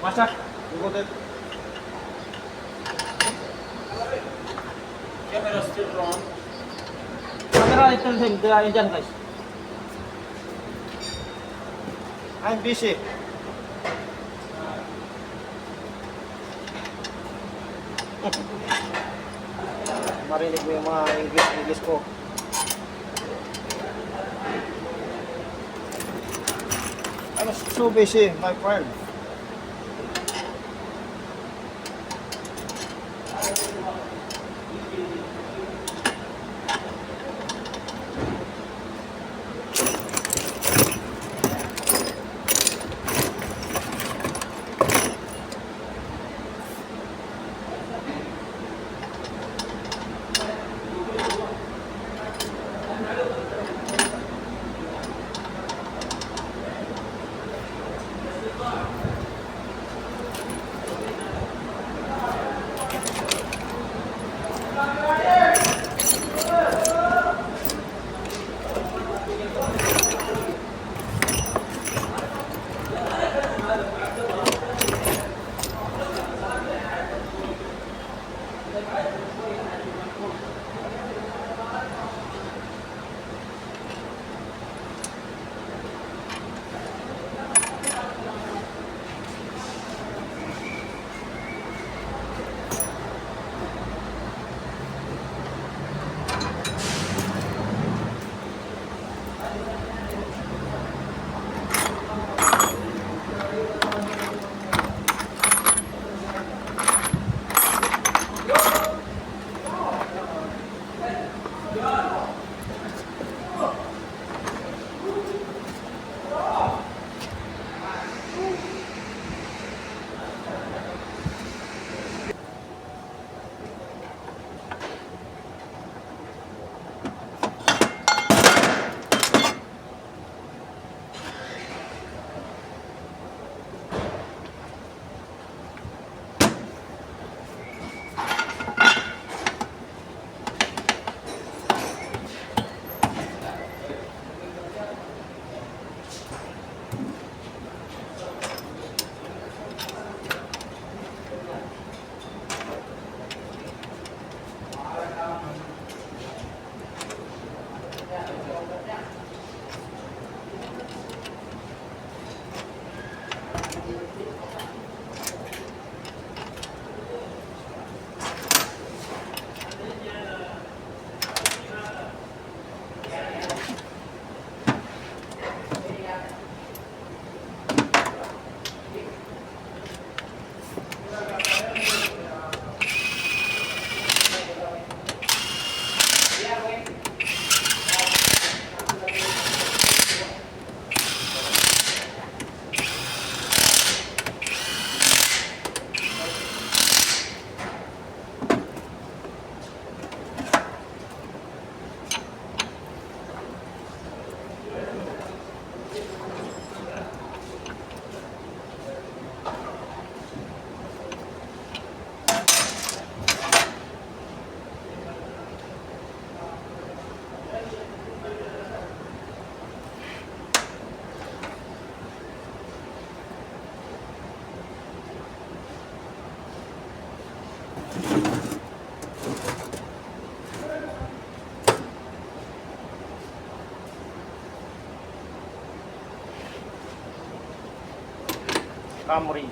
Masak. Ikut it. Camera still on. Camera still same. Yan dyan guys. I'm busy. Marinig mo yung mga English ko. I'm so busy, my friend. Camry.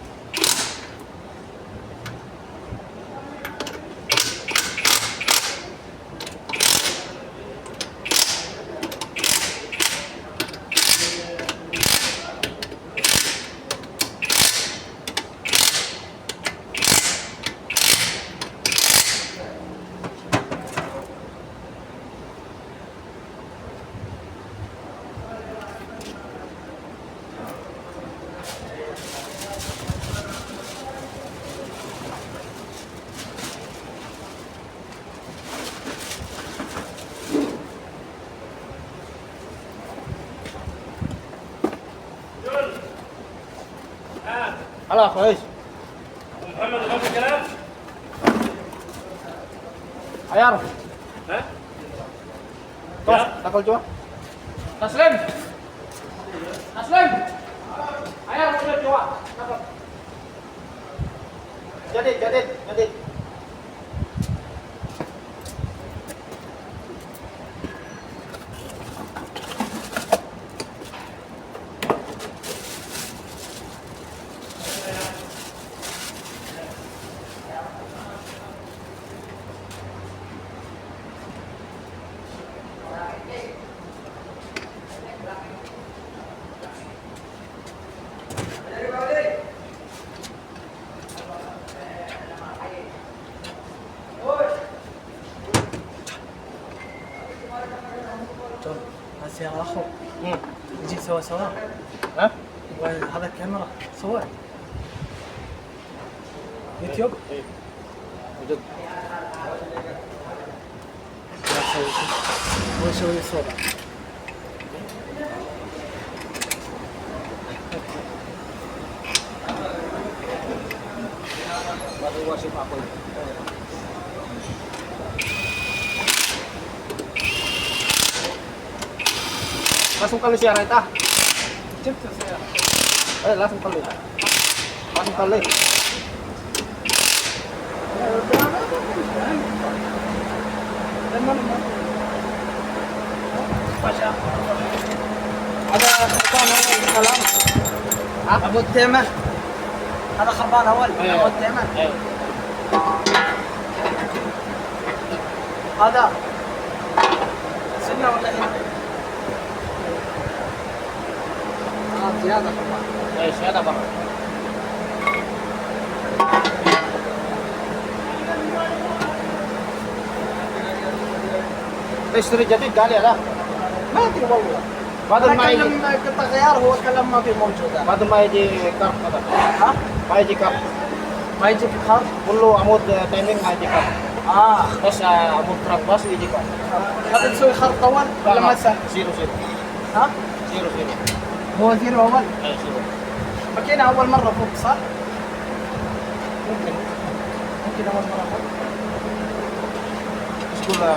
Halo, guys. محمد غير الكلام؟ Ayar. ها؟ Tos, takol coba. Taslim. Taslim. Ayar, udah coba. Takol. جديد. بس يا اخو نجي سوا ها؟ وهذا الكاميرا صور يوتيوب ايه وجد. لا تسوي شيء ونسوي صور Baru wasit apa itu? Langsung kali siaran itu. جبت السيارة Langsung kali. Langsung kali. هذا خربان اول كلام ابو التيمة هذا خربان اول ابو التيمة هذا سنة ولا هنا؟ زيادة خربان ايش هذا برا؟ اشتري جديد قال يا لا ما ادري والله بدل ما يجي كلم قطع غيار هو كلام ما في موجود بدل ما يجي كارت هذا ها؟ ما يجي كارت ما يجيك خرب؟ كله عمود تايمينج ما يجي كارت بس عمود تراك بس يجي كارت هذا تسوي خرط اول ولا ما سهل؟ زيرو ها؟ زيرو هو زيرو اول؟ اي زيرو ماكينة اول مرة فوق صح؟ ممكن ممكن اول مرة فوق ايش كله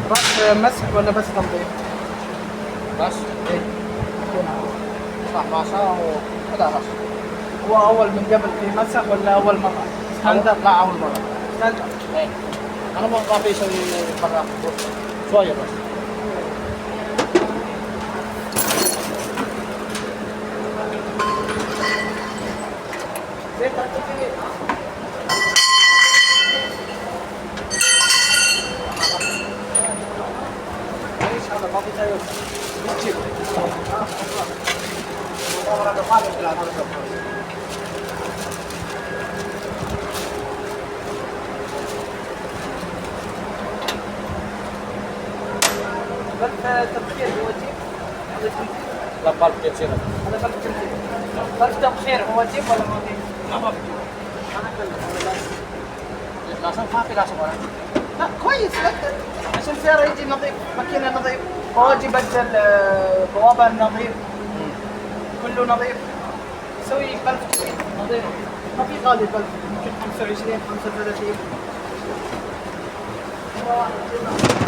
راس مسح ولا بس تنظيف؟ بس ايه صح ماسة وكذا بس هو اول من قبل في مسح ولا اول مرة؟ ستاندر؟ لا اول مرة ستاندر ايه انا ما في يسوي برا شوية بس زي تركيبي ايش هذا ما في تايوت بتجيب بس تبخير هو جيب هذا تنظيف لا بالك كثير هذا بلف تنظيف بلف تبخير هو جيب ولا ما في؟ ما في انا كله لازم ما في لازم ولا لا كويس لا عشان السيارة يجي نظيف ماكينة نظيف بواجي بدل بوابة نظيف كله نظيف يسوي بلف جديد نظيف ما في غالي بلف يمكن 25 35 مرة واحدة